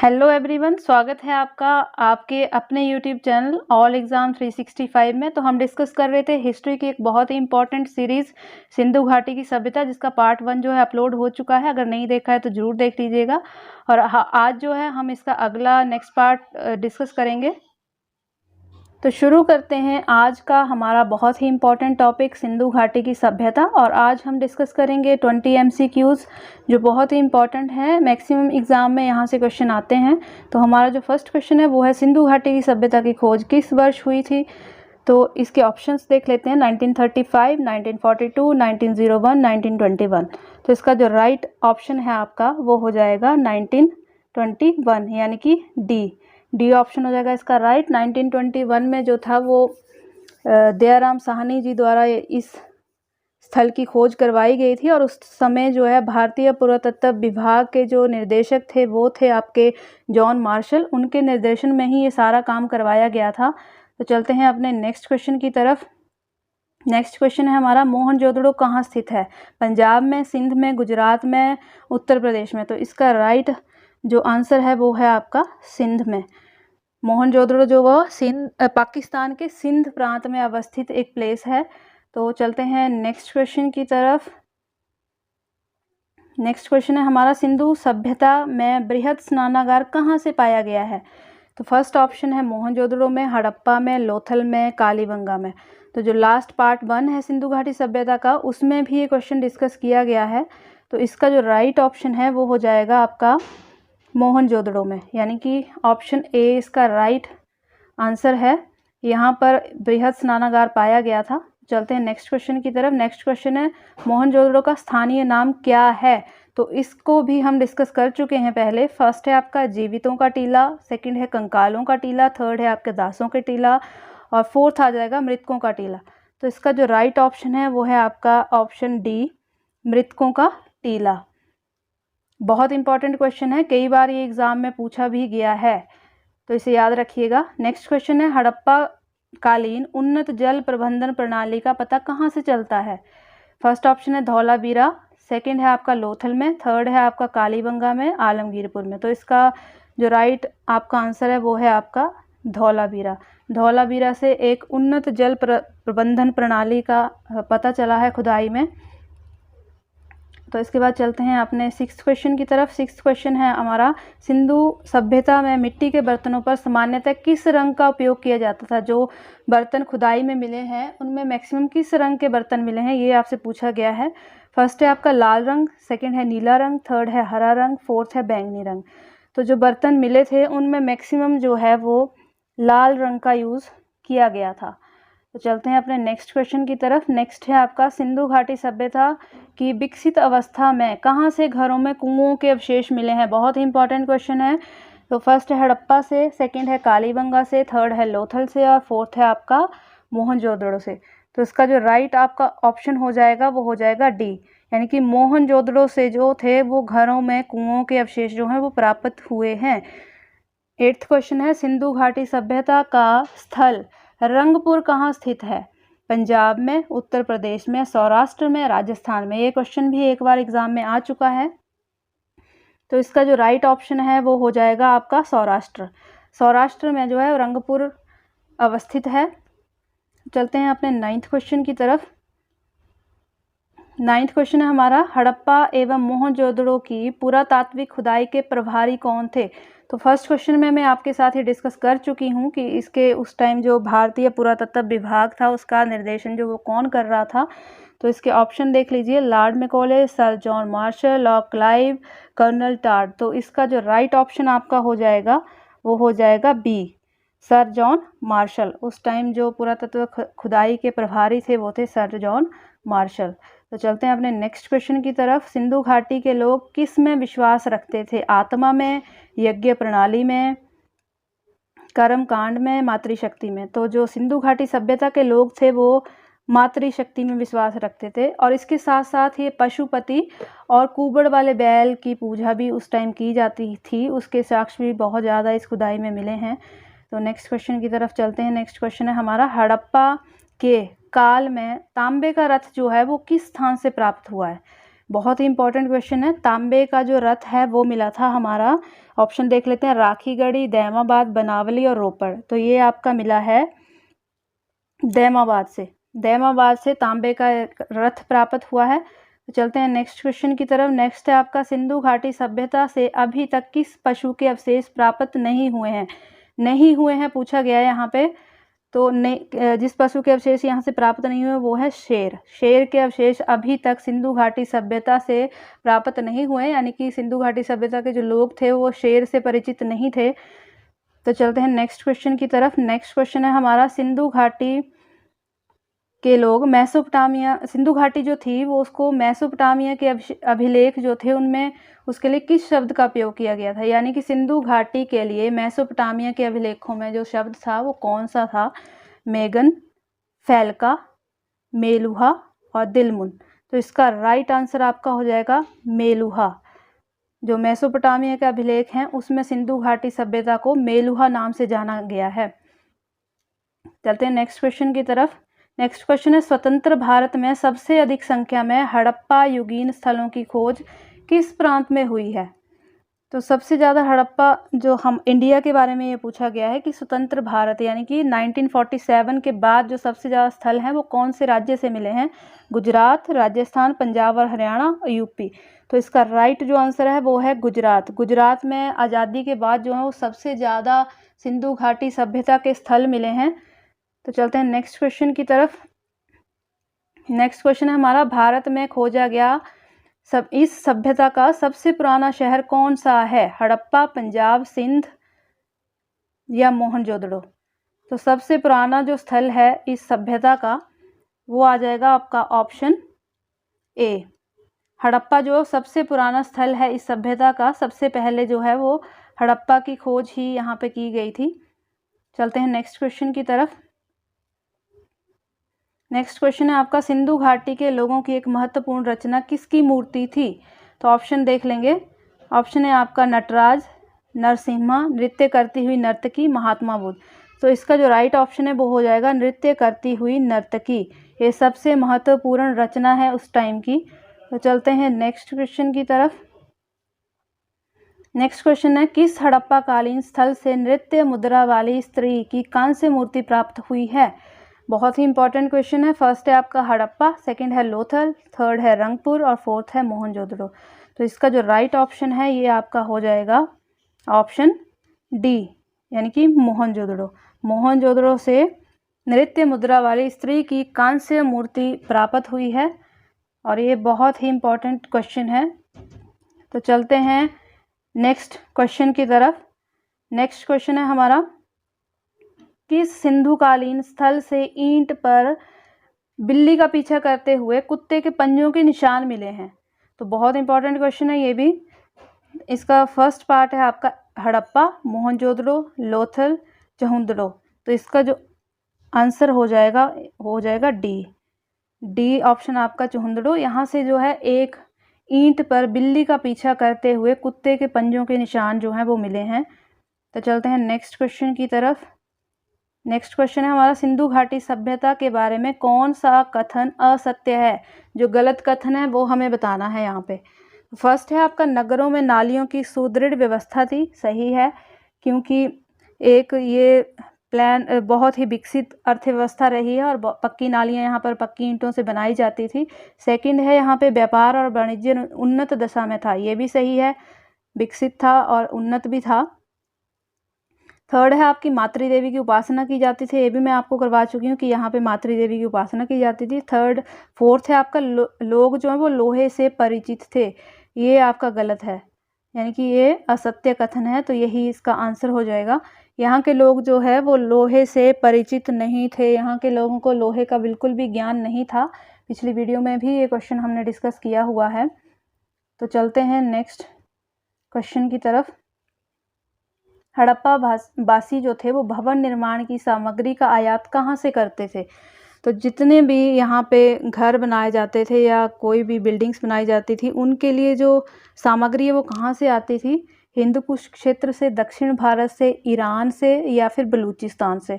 Hello everyone, स्वागत है आपका आपके अपने यूट्यूब चैनल ऑल एग्ज़ाम 365 में। तो हम डिस्कस कर रहे थे हिस्ट्री की एक बहुत ही इंपॉर्टेंट सीरीज़ सिंधु घाटी की सभ्यता, जिसका पार्ट 1 जो है अपलोड हो चुका है। अगर नहीं देखा है तो ज़रूर देख लीजिएगा। और आज जो है हम इसका अगला नेक्स्ट पार्ट डिस्कस करेंगे। तो शुरू करते हैं आज का हमारा बहुत ही इम्पॉर्टेंट टॉपिक सिंधु घाटी की सभ्यता। और आज हम डिस्कस करेंगे 20 MCQs जो बहुत ही इम्पॉर्टेंट है। मैक्सिमम एग्ज़ाम में यहाँ से क्वेश्चन आते हैं। तो हमारा जो फर्स्ट क्वेश्चन है वो है सिंधु घाटी की सभ्यता की खोज किस वर्ष हुई थी। तो इसके ऑप्शंस देख लेते हैं 1935, 1942, 1901, 1921। तो इसका जो राइट ऑप्शन है आपका वो हो जाएगा 1921, यानी कि डी ऑप्शन हो जाएगा इसका राइट। 1921 में जो था वो दयाराम साहनी जी द्वारा इस स्थल की खोज करवाई गई थी। और उस समय जो है भारतीय पुरातत्व विभाग के जो निर्देशक थे वो थे आपके जॉन मार्शल। उनके निर्देशन में ही ये सारा काम करवाया गया था। तो चलते हैं अपने नेक्स्ट क्वेश्चन की तरफ। नेक्स्ट क्वेश्चन है हमारा, मोहनजोदड़ो कहाँ स्थित है? पंजाब में, सिंध में, गुजरात में, उत्तर प्रदेश में। तो इसका राइट जो आंसर है वो है आपका सिंध में। मोहनजोदड़ो जो वह पाकिस्तान के सिंध प्रांत में अवस्थित एक प्लेस है। तो चलते हैं नेक्स्ट क्वेश्चन की तरफ। नेक्स्ट क्वेश्चन है हमारा, सिंधु सभ्यता में बृहद स्नानागार कहाँ से पाया गया है? तो फर्स्ट ऑप्शन है मोहनजोदड़ो में, हड़प्पा में, लोथल में, कालीबंगा में। तो जो लास्ट पार्ट 1 है सिंधु घाटी सभ्यता का, उसमें भी ये क्वेश्चन डिस्कस किया गया है। तो इसका जो राइट ऑप्शन है वो हो जाएगा आपका मोहनजोदड़ो में, यानी कि ऑप्शन ए इसका राइट आंसर है। यहाँ पर बृहद स्नानागार पाया गया था। चलते हैं नेक्स्ट क्वेश्चन की तरफ। नेक्स्ट क्वेश्चन है, मोहनजोदड़ो का स्थानीय नाम क्या है? तो इसको भी हम डिस्कस कर चुके हैं पहले। फर्स्ट है आपका जीवितों का टीला, सेकंड है कंकालों का टीला, थर्ड है आपके दासों के टीला, और फोर्थ आ जाएगा मृतकों का टीला। तो इसका जो राइट ऑप्शन है वो है आपका ऑप्शन डी, मृतकों का टीला। बहुत इंपॉर्टेंट क्वेश्चन है, कई बार ये एग्ज़ाम में पूछा भी गया है, तो इसे याद रखिएगा। नेक्स्ट क्वेश्चन है, हड़प्पा कालीन उन्नत जल प्रबंधन प्रणाली का पता कहाँ से चलता है? फर्स्ट ऑप्शन है धौलावीरा, सेकंड है आपका लोथल में, थर्ड है आपका कालीबंगा में, आलमगीरपुर में। तो इसका जो राइट आपका आंसर है वो है आपका धौलावीरा। धौलावीरा से एक उन्नत जल प्रबंधन प्रणाली का पता चला है खुदाई में। तो इसके बाद चलते हैं अपने सिक्स्थ क्वेश्चन की तरफ। सिक्स्थ क्वेश्चन है हमारा, सिंधु सभ्यता में मिट्टी के बर्तनों पर सामान्यतः किस रंग का उपयोग किया जाता था? जो बर्तन खुदाई में मिले हैं उनमें मैक्सिमम किस रंग के बर्तन मिले हैं, ये आपसे पूछा गया है। फर्स्ट है आपका लाल रंग, सेकंड है नीला रंग, थर्ड है हरा रंग, फोर्थ है बैंगनी रंग। तो जो बर्तन मिले थे उनमें मैक्सिमम जो है वो लाल रंग का यूज़ किया गया था। तो चलते हैं अपने नेक्स्ट क्वेश्चन की तरफ। नेक्स्ट है आपका, सिंधु घाटी सभ्यता की विकसित अवस्था में कहाँ से घरों में कुओं के अवशेष मिले हैं? बहुत ही इंपॉर्टेंट क्वेश्चन है। तो फर्स्ट है हड़प्पा से, सेकंड है कालीबंगा से, थर्ड है लोथल से, और फोर्थ है आपका मोहनजोदड़ो से। तो इसका जो राइट आपका ऑप्शन हो जाएगा वो हो जाएगा डी, यानी कि मोहनजोदड़ो से जो थे वो घरों में कुओं के अवशेष जो हैं वो प्राप्त हुए हैं। एट्थ क्वेश्चन है, सिंधु घाटी सभ्यता का स्थल रंगपुर कहाँ स्थित है? पंजाब में, उत्तर प्रदेश में, सौराष्ट्र में, राजस्थान में। ये क्वेश्चन भी एक बार एग्जाम में आ चुका है। तो इसका जो राइट ऑप्शन है वो हो जाएगा आपका सौराष्ट्र। सौराष्ट्र में जो है रंगपुर अवस्थित है। चलते हैं अपने नाइन्थ क्वेश्चन की तरफ। नाइन्थ क्वेश्चन है हमारा, हड़प्पा एवं मोहनजोदड़ो की पुरातात्विक खुदाई के प्रभारी कौन थे? तो फर्स्ट क्वेश्चन में मैं आपके साथ ही डिस्कस कर चुकी हूँ कि इसके उस टाइम जो भारतीय पुरातत्व विभाग था उसका निर्देशन जो वो कौन कर रहा था। तो इसके ऑप्शन देख लीजिए, Lord Macaulay, Sir John Marshall, Lord Clive, Colonel Tod. तो इसका जो राइट ऑप्शन आपका हो जाएगा वो हो जाएगा बी, सर जॉन मार्शल। उस टाइम जो पुरातत्व खुदाई के प्रभारी थे वो थे सर जॉन मार्शल। तो चलते हैं अपने नेक्स्ट क्वेश्चन की तरफ। सिंधु घाटी के लोग किस में विश्वास रखते थे? आत्मा में, यज्ञ प्रणाली में, कर्म कांड में, मातृशक्ति में। तो जो सिंधु घाटी सभ्यता के लोग थे वो मातृशक्ति में विश्वास रखते थे, और इसके साथ साथ ये पशुपति और कुबड़ वाले बैल की पूजा भी उस टाइम की जाती थी। उसके साक्ष्य भी बहुत ज़्यादा इस खुदाई में मिले हैं। तो नेक्स्ट क्वेश्चन की तरफ चलते हैं। नेक्स्ट क्वेश्चन है हमारा, हड़प्पा के काल में तांबे का रथ जो है वो किस स्थान से प्राप्त हुआ है? बहुत ही इंपॉर्टेंट क्वेश्चन है। तांबे का जो रथ है वो मिला था हमारा, ऑप्शन देख लेते हैं, राखीगढ़ी, दैमाबाद, बनावली और रोपड़। तो ये आपका मिला है दैमाबाद से। दैमाबाद से तांबे का रथ प्राप्त हुआ है। तो चलते हैं नेक्स्ट क्वेश्चन की तरफ। नेक्स्ट है आपका, सिंधु घाटी सभ्यता से अभी तक किस पशु के अवशेष प्राप्त नहीं हुए हैं? नहीं हुए हैं पूछा गया है यहाँ पे। तो जिस पशु के अवशेष यहाँ से प्राप्त नहीं हुए वो है शेर। शेर के अवशेष अभी तक सिंधु घाटी सभ्यता से प्राप्त नहीं हुए, यानी कि सिंधु घाटी सभ्यता के जो लोग थे वो शेर से परिचित नहीं थे। तो चलते हैं नेक्स्ट क्वेश्चन की तरफ। नेक्स्ट क्वेश्चन है हमारा, सिंधु घाटी के लोग मेसोपोटामिया, सिंधु घाटी जो थी वो उसको मेसोपोटामिया के अभिलेख जो थे उनमें उसके लिए किस शब्द का उपयोग किया गया था? यानी कि सिंधु घाटी के लिए मेसोपोटामिया के अभिलेखों में जो शब्द था वो कौन सा था? मेगन, फैल्का, मेलुहा और दिलमुन। तो इसका राइट आंसर आपका हो जाएगा मेलुहा। जो मेसोपोटामिया के अभिलेख हैं उसमें सिंधु घाटी सभ्यता को मेलुहा नाम से जाना गया है। चलते हैं नेक्स्ट क्वेश्चन की तरफ। नेक्स्ट क्वेश्चन है, स्वतंत्र भारत में सबसे अधिक संख्या में हड़प्पा युगीन स्थलों की खोज किस प्रांत में हुई है? तो सबसे ज़्यादा हड़प्पा जो हम इंडिया के बारे में ये पूछा गया है कि स्वतंत्र भारत यानी कि 1947 के बाद जो सबसे ज़्यादा स्थल हैं वो कौन से राज्य से मिले हैं? गुजरात, राजस्थान, पंजाब और हरियाणा और यूपी। तो इसका राइट जो आंसर है वो है गुजरात। गुजरात में आज़ादी के बाद जो है वो सबसे ज़्यादा सिंधु घाटी सभ्यता के स्थल मिले हैं। तो चलते हैं नेक्स्ट क्वेश्चन की तरफ। नेक्स्ट क्वेश्चन है हमारा, भारत में खोजा गया इस सभ्यता का सबसे पुराना शहर कौन सा है? हड़प्पा, पंजाब, सिंध या मोहनजोदड़ो। तो सबसे पुराना जो स्थल है इस सभ्यता का वो आ जाएगा आपका ऑप्शन ए। हड़प्पा जो सबसे पुराना स्थल है इस सभ्यता का, सबसे पहले जो है वो हड़प्पा की खोज ही यहाँ पे की गई थी। चलते हैं नेक्स्ट क्वेश्चन की तरफ। नेक्स्ट क्वेश्चन है आपका, सिंधु घाटी के लोगों की एक महत्वपूर्ण रचना किसकी मूर्ति थी? तो ऑप्शन देख लेंगे। ऑप्शन है आपका नटराज, नरसिम्हा, नृत्य करती हुई नर्तकी, महात्मा बुद्ध। तो इसका जो राइट ऑप्शन है वो हो जाएगा नृत्य करती हुई नर्तकी। ये सबसे महत्वपूर्ण रचना है उस टाइम की। तो चलते हैं नेक्स्ट क्वेश्चन की तरफ। नेक्स्ट क्वेश्चन है, किस हड़प्पा कालीन स्थल से नृत्य मुद्रा वाली स्त्री की कांस्य मूर्ति प्राप्त हुई है? बहुत ही इंपॉर्टेंट क्वेश्चन है। फर्स्ट है आपका हड़प्पा, सेकंड है लोथल, थर्ड है रंगपुर और फोर्थ है मोहनजोदड़ो। तो इसका जो राइट ऑप्शन है ये आपका हो जाएगा ऑप्शन डी, यानी कि मोहनजोदड़ो। मोहनजोदड़ो से नृत्य मुद्रा वाली स्त्री की कांस्य मूर्ति प्राप्त हुई है और ये बहुत ही इंपॉर्टेंट क्वेश्चन है। तो चलते हैं नेक्स्ट क्वेश्चन की तरफ। नेक्स्ट क्वेश्चन है हमारा, किस सिंधुकालीन स्थल से ईंट पर बिल्ली का पीछा करते हुए कुत्ते के पंजों के निशान मिले हैं? तो बहुत इंपॉर्टेंट क्वेश्चन है ये भी। इसका फर्स्ट पार्ट है आपका हड़प्पा, मोहनजोदड़ो, लोथल, चहुंदड़ो। तो इसका जो आंसर हो जाएगा डी ऑप्शन आपका चहुंदड़ो। यहाँ से जो है एक ईंट पर बिल्ली का पीछा करते हुए कुत्ते के पंजों के निशान जो हैं वो मिले हैं। तो चलते हैं नेक्स्ट क्वेश्चन की तरफ। नेक्स्ट क्वेश्चन है हमारा, सिंधु घाटी सभ्यता के बारे में कौन सा कथन असत्य है? जो गलत कथन है वो हमें बताना है यहाँ पे। फर्स्ट है आपका, नगरों में नालियों की सुदृढ़ व्यवस्था थी। सही है, क्योंकि एक ये प्लान बहुत ही विकसित अर्थव्यवस्था रही है और पक्की नालियाँ यहाँ पर पक्की ईंटों से बनाई जाती थी। सेकंड है यहाँ पे व्यापार और वाणिज्य उन्नत दशा में था। ये भी सही है, विकसित था और उन्नत भी था। थर्ड है आपकी मातृ देवी की उपासना की जाती थी। ये भी मैं आपको करवा चुकी हूँ कि यहाँ पे मातृ देवी की उपासना की जाती थी। फोर्थ है आपका लोग जो है वो लोहे से परिचित थे। ये आपका गलत है, यानी कि ये असत्य कथन है। तो यही इसका आंसर हो जाएगा। यहाँ के लोग जो है वो लोहे से परिचित नहीं थे। यहाँ के लोगों को लोहे का बिल्कुल भी ज्ञान नहीं था। पिछली वीडियो में भी ये क्वेश्चन हमने डिस्कस किया हुआ है। तो चलते हैं नेक्स्ट क्वेश्चन की तरफ। हड़प्पा वासी जो थे वो भवन निर्माण की सामग्री का आयात कहाँ से करते थे? तो जितने भी यहाँ पे घर बनाए जाते थे या कोई भी बिल्डिंग्स बनाई जाती थी उनके लिए जो सामग्री है वो कहाँ से आती थी? हिंदू कुश क्षेत्र से, दक्षिण भारत से, ईरान से या फिर बलूचिस्तान से।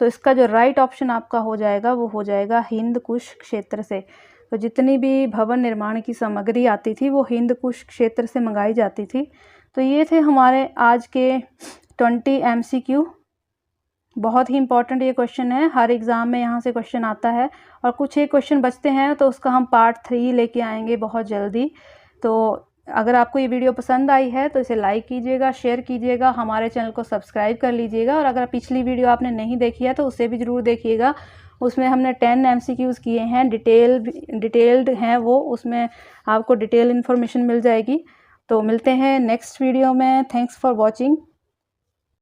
तो इसका जो राइट ऑप्शन आपका हो जाएगा वो हो जाएगा हिंद कुश क्षेत्र से। तो जितनी भी भवन निर्माण की सामग्री आती थी वो हिंद कुश क्षेत्र से मंगाई जाती थी। तो ये थे हमारे आज के 20 MCQ। बहुत ही इंपॉर्टेंट ये क्वेश्चन है, हर एग्ज़ाम में यहाँ से क्वेश्चन आता है और कुछ एक क्वेश्चन बचते हैं तो उसका हम पार्ट 3 लेके आएंगे बहुत जल्दी। तो अगर आपको ये वीडियो पसंद आई है तो इसे लाइक कीजिएगा, शेयर कीजिएगा, हमारे चैनल को सब्सक्राइब कर लीजिएगा। और अगर पिछली वीडियो आपने नहीं देखी है तो उसे भी ज़रूर देखिएगा, उसमें हमने 10 MCQs किए हैं, डिटेल्ड हैं वो, उसमें आपको डिटेल इन्फॉर्मेशन मिल जाएगी। तो मिलते हैं नेक्स्ट वीडियो में। Thanks for watching.